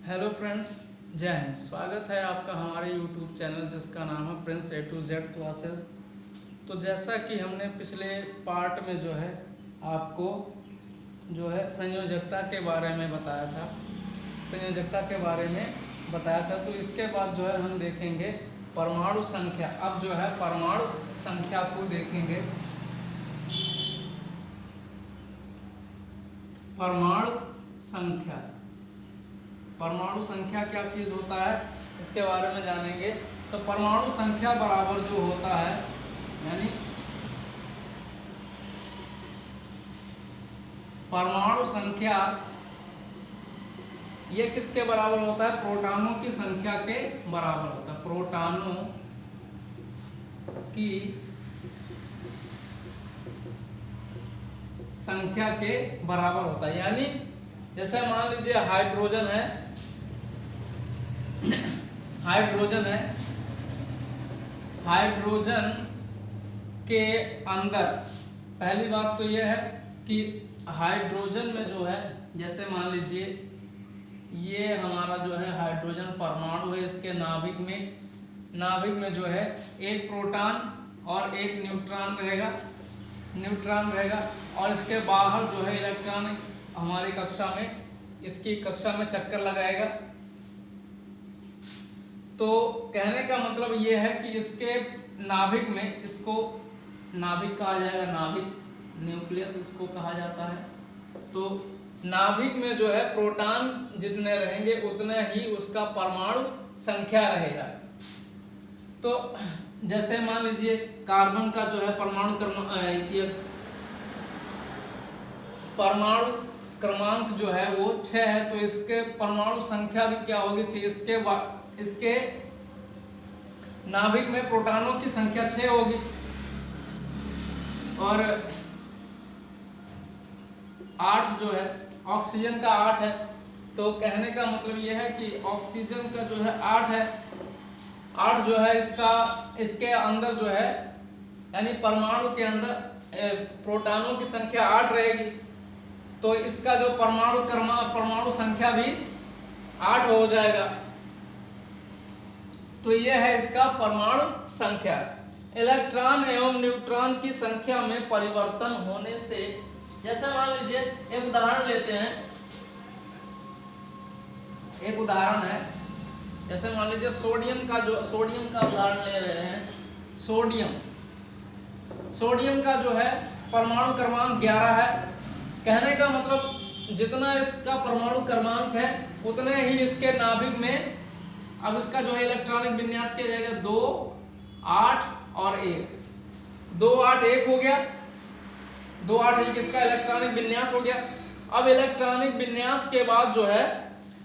Hello friends, जय हिंद। स्वागत है आपका हमारे यूट्यूब चैनल जिसका नाम है Prince A to Z classes. तो जैसा कि हमने पिछले पार्ट में जो है आपको जो है संयोजकता के बारे में बताया था, तो इसके बाद जो है हम देखेंगे परमाणु संख्या। अब जो है परमाणु संख्या को देखेंगे। परमाणु संख्या क्या चीज होता है इसके बारे में जानेंगे। तो परमाणु संख्या बराबर जो होता है, यानी परमाणु संख्या ये किसके बराबर होता है? प्रोटॉनों की संख्या के बराबर होता है। प्रोटॉनों की संख्या के बराबर होता है। यानी जैसे मान लीजिए हाइड्रोजन है, हाइड्रोजन के अंदर पहली बात तो यह है कि हाइड्रोजन में जो है, जैसे मान लीजिए ये हमारा जो है हाइड्रोजन परमाणु है, इसके नाभिक में जो है एक प्रोटॉन और एक न्यूट्रॉन रहेगा और इसके बाहर जो है इलेक्ट्रॉन हमारी इसकी कक्षा में चक्कर लगाएगा। तो कहने का मतलब ये है कि इसके नाभिक में, इसको नाभिक कहा जाएगा, न्यूक्लियस इसको कहा जाता है। तो नाभिक में जो है प्रोटॉन जितने रहेंगे उतने ही उसका परमाणु संख्या रहेगा। तो जैसे मान लीजिए कार्बन का जो है परमाणु क्रमांक जो है वो 6 है, तो इसके परमाणु संख्या भी क्या होगी? 6। इसके नाभिक में प्रोटॉनों की संख्या 6 होगी और 8 जो है ऑक्सीजन का 8 है। तो कहने का मतलब यह है कि ऑक्सीजन का जो है 8 है, 8 जो है इसके अंदर जो है, यानी परमाणु के अंदर प्रोटॉनों की संख्या 8 रहेगी। तो इसका जो परमाणु संख्या भी 8 हो जाएगा। तो यह है इसका परमाणु संख्या। इलेक्ट्रॉन एवं न्यूट्रॉन की संख्या में परिवर्तन होने से, जैसे मान लीजिए एक उदाहरण लेते हैं, जैसे मान लीजिए सोडियम का उदाहरण ले रहे हैं। सोडियम का जो है परमाणु क्रमांक 11 है। कहने का मतलब जितना इसका परमाणु क्रमांक है उतने ही इसके नाभिक में, अब इसका जो है इलेक्ट्रॉनिक विन्यास किया जाएगा 2, 8 और 1। 2, 8, 1 हो गया। 2, 8, 1 इसका इलेक्ट्रॉनिक विन्यास हो गया। अब इलेक्ट्रॉनिक विन्यास के बाद जो है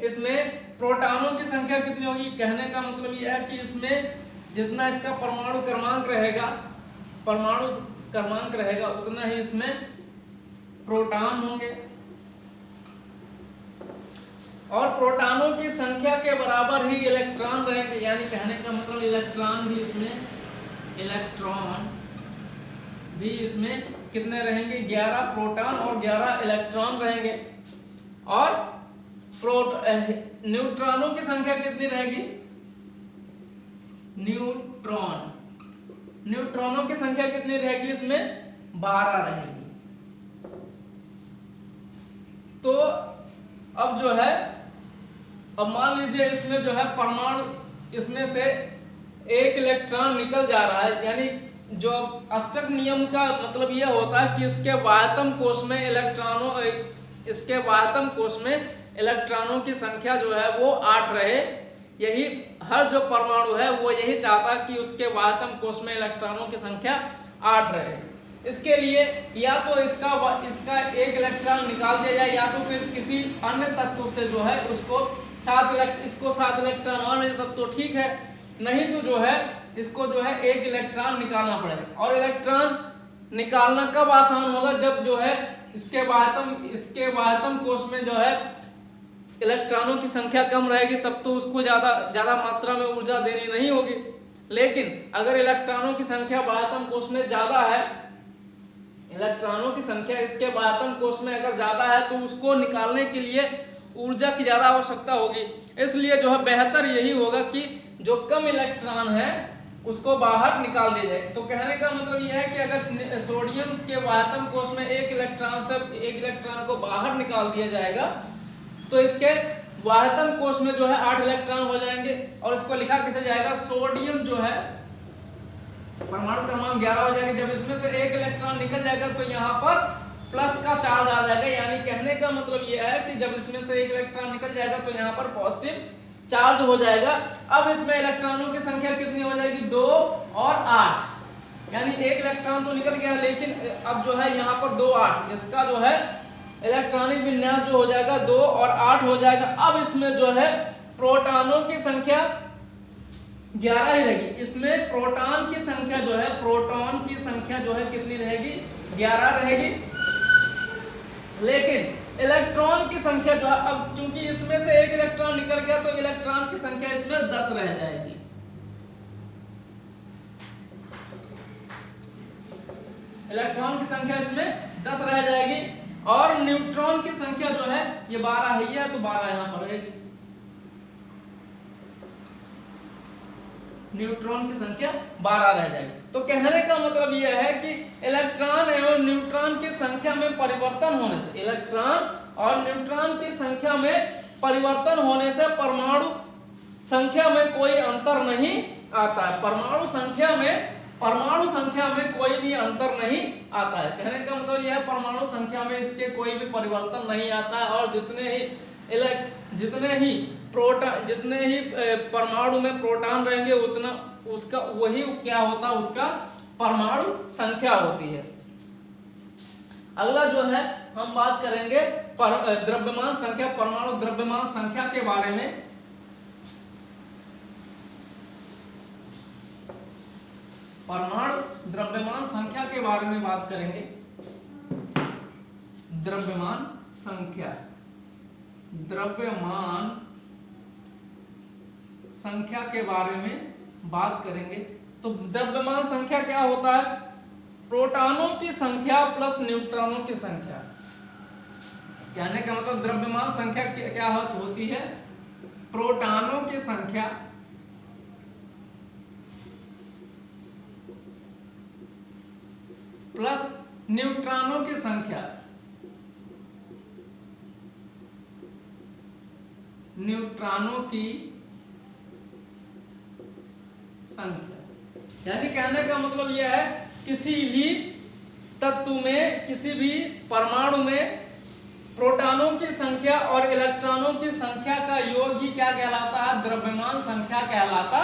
इसमें प्रोटॉनों की संख्या कितनी होगी? कहने का मतलब यह है कि इसमें जितना इसका परमाणु क्रमांक रहेगा उतना ही इसमें प्रोटॉन होंगे और प्रोटॉनों की संख्या के बराबर ही इलेक्ट्रॉन रहेंगे। यानी कहने का मतलब इलेक्ट्रॉन भी इसमें कितने रहेंगे? 11 प्रोटॉन और 11 इलेक्ट्रॉन रहेंगे। और न्यूट्रॉनों की संख्या कितनी रहेगी? न्यूट्रॉनों की संख्या कितनी रहेगी? इसमें 12 रहेगी। तो अब जो है, अब मान लीजिए इसमें जो है परमाणु, इसमें से एक इलेक्ट्रॉन निकल जा रहा है। यानी जो अष्टक नियम का मतलब यह होता है कि इसके वायतम कोश में इलेक्ट्रॉनों की संख्या जो है वो 8 रहे। यही हर जो परमाणु है वो यही चाहता है कि उसके वायतम कोश में इलेक्ट्रॉनों की संख्या 8 रहे। इसके लिए या तो इसका एक इलेक्ट्रॉन निकाल दिया जाए, या तो फिर किसी अन्य तत्व से जो है इसको 7 इलेक्ट्रॉन और मिले तब तो ठीक है, नहीं तो जो है इसको जो है एक इलेक्ट्रॉन निकालना पड़ेगा। और इलेक्ट्रॉन निकालना कब आसान होगा? जब जो है इसके वायतम कोश में जो है इलेक्ट्रॉनों की संख्या कम रहेगी, तब तो उसको ज्यादा मात्रा में ऊर्जा देनी नहीं होगी। लेकिन अगर इलेक्ट्रॉनों की संख्या वायतम कोश में ज्यादा है, इलेक्ट्रॉनों की संख्या इसके वायतम कोश में अगर ज्यादा है, तो उसको निकालने के लिए ऊर्जा की ज्यादा आवश्यकता होगी। इसलिए जो है बेहतर यही होगा कि जो कम इलेक्ट्रॉन है उसको बाहर निकाल दिया जाए। तो कहने का मतलब यह है कि अगर सोडियम के वायतम कोश में एक इलेक्ट्रॉन को बाहर निकाल दिया जाएगा तो इसके वायतम कोश में जो है 8 इलेक्ट्रॉन हो जाएंगे। और इसको लिखा कैसे जाएगा, सोडियम जो है परमाणु क्रमांक 11 हो जाएगा। जब इसमें से एक इलेक्ट्रॉन निकल जाएगा तो यहाँ पर प्लस का चार्ज आ जाएगा। यानी कहने का मतलब यह है कि जब इसमें से एक इलेक्ट्रॉन निकल जाएगा तो यहाँ पर पॉजिटिव चार्ज हो जाएगा। अब इसमें इलेक्ट्रॉनों की संख्या कितनी हो जाएगी, 2 और 8। यानी एक इलेक्ट्रॉन तो निकल गया, लेकिन अब जो है यहाँ पर 2 8 इसका जो है इलेक्ट्रॉनिक विन्यास जो हो जाएगा 2 और 8 हो जाएगा। अब इसमें जो है प्रोटॉनों की संख्या 11 ही रहेगी। इसमें प्रोटॉन की संख्या जो है, प्रोटॉन की संख्या जो है कितनी रहेगी, 11 रहेगी। लेकिन इलेक्ट्रॉन की संख्या जो है, अब चूंकि इसमें से एक इलेक्ट्रॉन निकल गया तो इलेक्ट्रॉन की संख्या इसमें 10 रह जाएगी। इलेक्ट्रॉन की संख्या इसमें 10 रह जाएगी। और न्यूट्रॉन की संख्या जो है ये 12 है, तो 12 यहां पर रहेगी। न्यूट्रॉन की संख्या 12 रह जाएगी। तो कहने का मतलब यह है कि इलेक्ट्रॉन एवं न्यूट्रॉन की संख्या में परिवर्तन होने से, इलेक्ट्रॉन और न्यूट्रॉन की संख्या में परिवर्तन होने से परमाणु संख्या में कोई अंतर नहीं आता है। परमाणु संख्या में कोई भी अंतर नहीं आता है। कहने का मतलब यह है परमाणु संख्या में इसके कोई भी परिवर्तन नहीं आता है। और जितने ही परमाणु में प्रोटॉन रहेंगे उतना उसका वही क्या होता है, उसका परमाणु संख्या होती है। अगला जो है हम बात करेंगे द्रव्यमान संख्या, परमाणु द्रव्यमान संख्या के बारे में। परमाणु द्रव्यमान संख्या के बारे में बात करेंगे। द्रव्यमान संख्या के बारे में बात करेंगे। तो द्रव्यमान संख्या क्या होता है, प्रोटॉनों की संख्या प्लस न्यूट्रॉनों की संख्या। कहने का मतलब द्रव्यमान संख्या क्या होती है, प्रोटॉनों की संख्या प्लस न्यूट्रॉनों की संख्या। न्यूट्रॉनों की संख्या यानी कहने का मतलब यह है किसी भी तत्व में, किसी भी परमाणु में प्रोटॉनों की संख्या और इलेक्ट्रॉनों की संख्या का योग ही क्या कहलाता है, द्रव्यमान संख्या कहलाता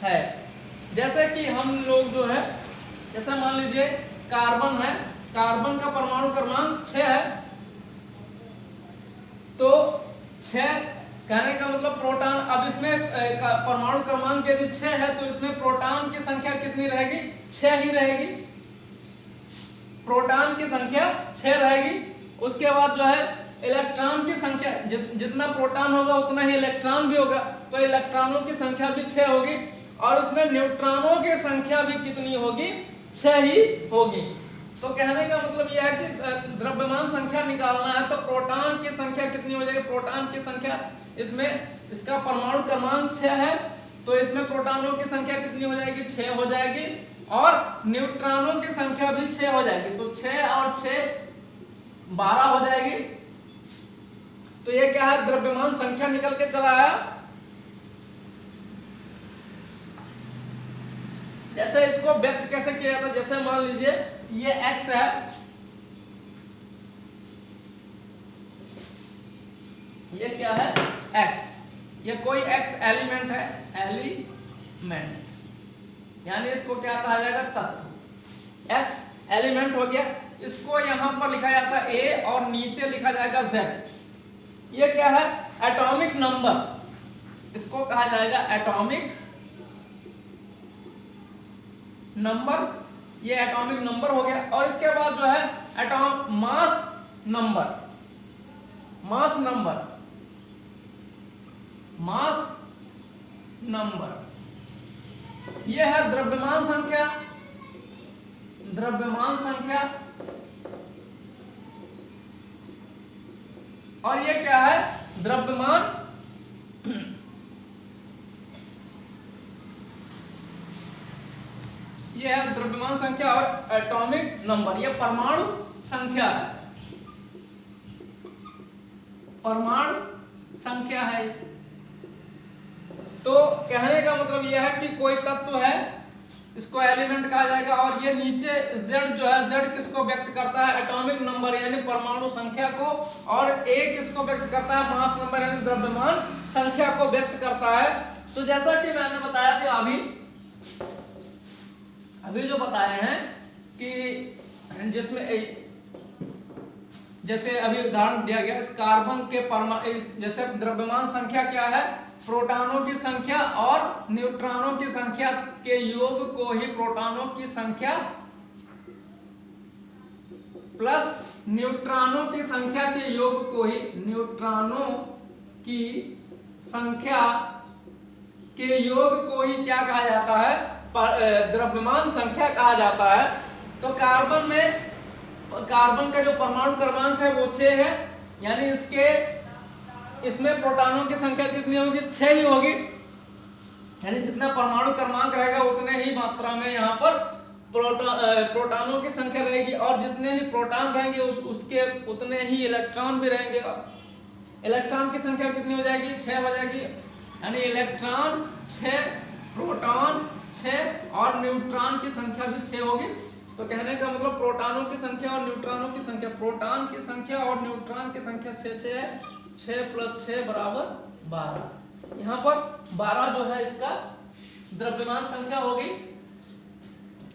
है। जैसे कि हम लोग जो है, जैसे मान लीजिए कार्बन है, कार्बन का परमाणु क्रमांक 6 है, तो 6 कहने का मतलब प्रोटॉन, अब इसमें परमाणु क्रमांक यदि 6 है तो इसमें प्रोटॉन की संख्या कितनी रहेगी, 6 ही रहेगी। प्रोटॉन की संख्या 6 रहेगी। उसके बाद जो है इलेक्ट्रॉन की संख्या, जितना प्रोटॉन होगा उतना ही इलेक्ट्रॉन भी होगा, तो इलेक्ट्रॉनों की संख्या भी 6 होगी। और उसमें न्यूट्रॉनों की संख्या भी कितनी होगी, 6 ही होगी। तो कहने का मतलब यह है कि द्रव्यमान संख्या निकालना है तो प्रोटॉन की संख्या कितनी हो जाएगी, प्रोटॉन की संख्या, इसमें इसका परमाणु क्रमांक 6 है तो इसमें प्रोटॉनों की संख्या कितनी हो जाएगी, 6 हो जाएगी। और न्यूट्रॉनों की संख्या भी 6 हो जाएगी, तो 6 और 6 12 हो जाएगी। तो ये क्या है, द्रव्यमान संख्या निकल के चला आया। जैसे इसको व्यक्त कैसे किया जाता है, जैसे मान लीजिए ये x है, ये क्या है x, ये कोई x एलिमेंट है, एलिमेंट यानी इसको क्या कहा जाएगा, तत्व। x एलिमेंट हो गया, इसको यहां पर लिखा जाता है a और नीचे लिखा जाएगा z। ये क्या है, एटॉमिक नंबर, इसको कहा जाएगा एटॉमिक नंबर, ये एटॉमिक नंबर हो गया। और इसके बाद जो है mass number, mass number, mass number, ये है द्रव्यमान संख्या, द्रव्यमान संख्या। और ये क्या है, द्रव्यमान यह है द्रव्यमान संख्या और एटॉमिक नंबर, यह परमाणु संख्या है, परमाणु संख्या है। तो कहने का मतलब यह है कि कोई तत्व है, इसको एलिमेंट कहा जाएगा, और ये नीचे Z जो है, Z किसको व्यक्त करता है, एटॉमिक नंबर यानी परमाणु संख्या को, और A किसको व्यक्त करता है, मास नंबर यानी द्रव्यमान संख्या को व्यक्त करता है। तो जैसा कि मैंने बताया था अभी जो बताए हैं कि जिसमें जैसे अभी उदाहरण दिया गया कार्बन के परमाणु, जैसे द्रव्यमान संख्या क्या है, प्रोटॉनों की संख्या और न्यूट्रॉनों की संख्या के योग को ही प्रोटॉनों की संख्या प्लस न्यूट्रॉनों की संख्या के योग को ही न्यूट्रॉनों की संख्या के योग को ही क्या कहा जाता है, द्रव्यमान संख्या कहा जाता है। तो कार्बन का जो परमाणु क्रमांक है वो 6 है, यानी इसमें प्रोटॉनों की संख्या कितनी होगी, 6 ही होगी, यानी जितना परमाणु क्रमांक रहेगा उतने ही मात्रा में यहाँ पर प्रोटॉनों की संख्या रहेगी, और जितने भी प्रोटॉन रहेंगे उसके उतने ही इलेक्ट्रॉन भी रहेंगे। इलेक्ट्रॉन की संख्या कितनी हो जाएगी, 6 हो जाएगी, यानी इलेक्ट्रॉन 6, प्रोटॉन 6 और न्यूट्रॉन की संख्या भी 6 होगी। तो कहने का मतलब प्रोटॉनों की संख्या और न्यूट्रॉनों की संख्या, प्रोटॉन की संख्या और न्यूट्रॉन की संख्या 6 है, 6 + 6 = 12। यहाँ पर 12 जो है इसका द्रव्यमान संख्या होगी।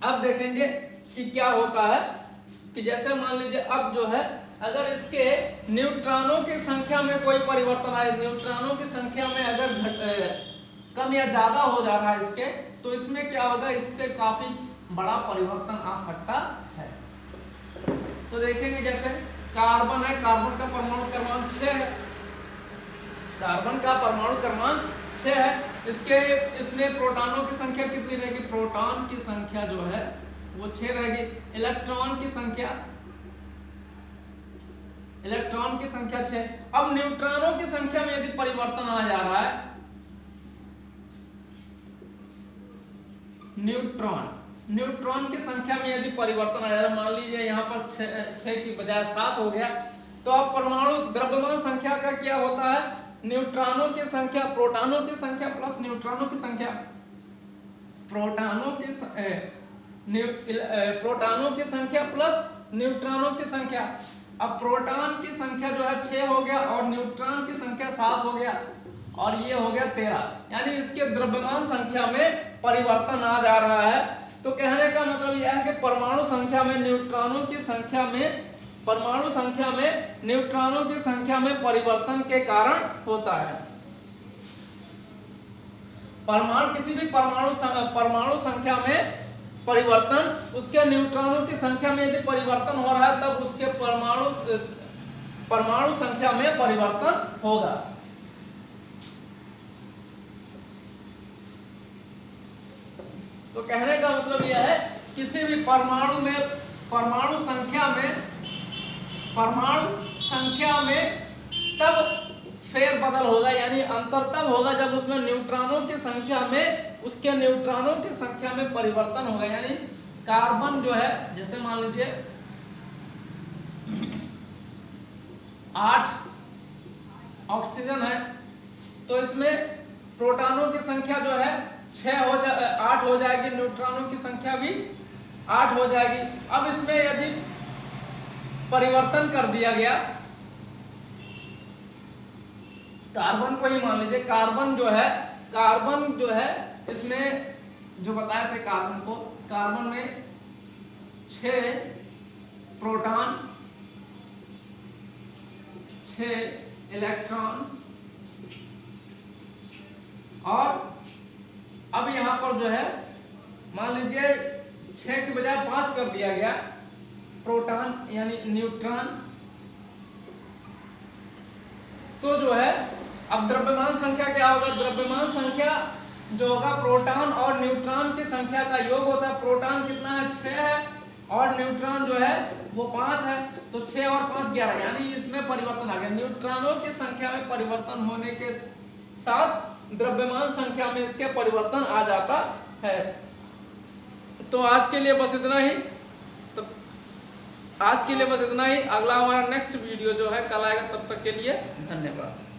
अब देखेंगे कि क्या होता है कि जैसे मान लीजिए अब जो है अगर इसके न्यूट्रॉनों की संख्या में कोई परिवर्तन आए, न्यूट्रॉनों की संख्या में अगर कम या ज्यादा हो जा रहा है इसके, तो इसमें क्या होगा, इससे काफी बड़ा परिवर्तन आ सकता है। तो देखेंगे जैसे कार्बन है, कार्बन का परमाणु क्रमांक 6 है, कार्बन का परमाणु क्रमांक 6 है, इसमें प्रोटॉनों की संख्या कितनी रहेगी, प्रोटॉन की संख्या जो है वो 6 रहेगी, इलेक्ट्रॉन की संख्या 6। अब न्यूट्रॉनों की संख्या में यदि परिवर्तन आ जा रहा है, न्यूट्रॉन की संख्या में यदि परिवर्तन आ जा रहा है, मान लीजिए यहाँ पर 6 की बजाय 7 हो गया, तो अब परमाणु द्रव्यमान संख्या का क्या होता है, न्यूट्रॉनों की संख्या, प्रोटॉनों की संख्या प्लस न्यूट्रॉनों की संख्या, प्रोटॉनों की संख्या प्लस न्यूट्रॉनों की संख्या। अब प्रोटॉन की संख्या जो है 6 हो गया और न्यूट्रॉन की संख्या 7 हो गया, और ये हो गया 13, यानी इसके द्रव्यमान संख्या में परिवर्तन आ जा रहा है। तो कहने का मतलब यह है कि परमाणु संख्या में न्यूट्रॉनों की संख्या में, परमाणु संख्या में न्यूट्रॉनों की संख्या में परिवर्तन के कारण होता है। किसी भी परमाणु संख्या में परिवर्तन, उसके न्यूट्रॉनों की संख्या में यदि परिवर्तन हो रहा है तब उसके परमाणु संख्या में परिवर्तन होगा। तो कहने का मतलब यह है किसी भी परमाणु संख्या में तब फेरबदल होगा, यानी अंतर तब होगा जब उसमें न्यूट्रॉनों की संख्या में, उसके न्यूट्रॉनों की संख्या में परिवर्तन होगा। यानी कार्बन जो है, जैसे मान लीजिए 8 ऑक्सीजन है, तो इसमें प्रोटॉनों की संख्या जो है 8 हो जाएगी, न्यूट्रॉनों की संख्या भी 8 हो जाएगी। अब इसमें यदि परिवर्तन कर दिया गया, कार्बन को ही मान लीजिए, कार्बन जो है इसमें जो बताए थे कार्बन में 6 प्रोटॉन, 6 इलेक्ट्रॉन, और अब यहां पर जो है मान लीजिए 6 की बजाय 5 कर दिया गया प्रोटॉन यानी न्यूट्रॉन, तो जो है अब द्रव्यमान संख्या क्या होगा, द्रव्यमान संख्या जो होगा प्रोटॉन और न्यूट्रॉन की संख्या का योग होता है। प्रोटॉन कितना है, 6 है, और न्यूट्रॉन जो है वो 5 है, तो 6 और 5 11, यानी इसमें परिवर्तन आ गया। न्यूट्रॉनों की संख्या में परिवर्तन होने के साथ द्रव्यमान संख्या में इसके परिवर्तन आ जाता है। तो आज के लिए बस इतना ही। तो आज के लिए बस इतना ही। अगला हमारा नेक्स्ट वीडियो जो है कल आएगा, तब तक के लिए धन्यवाद।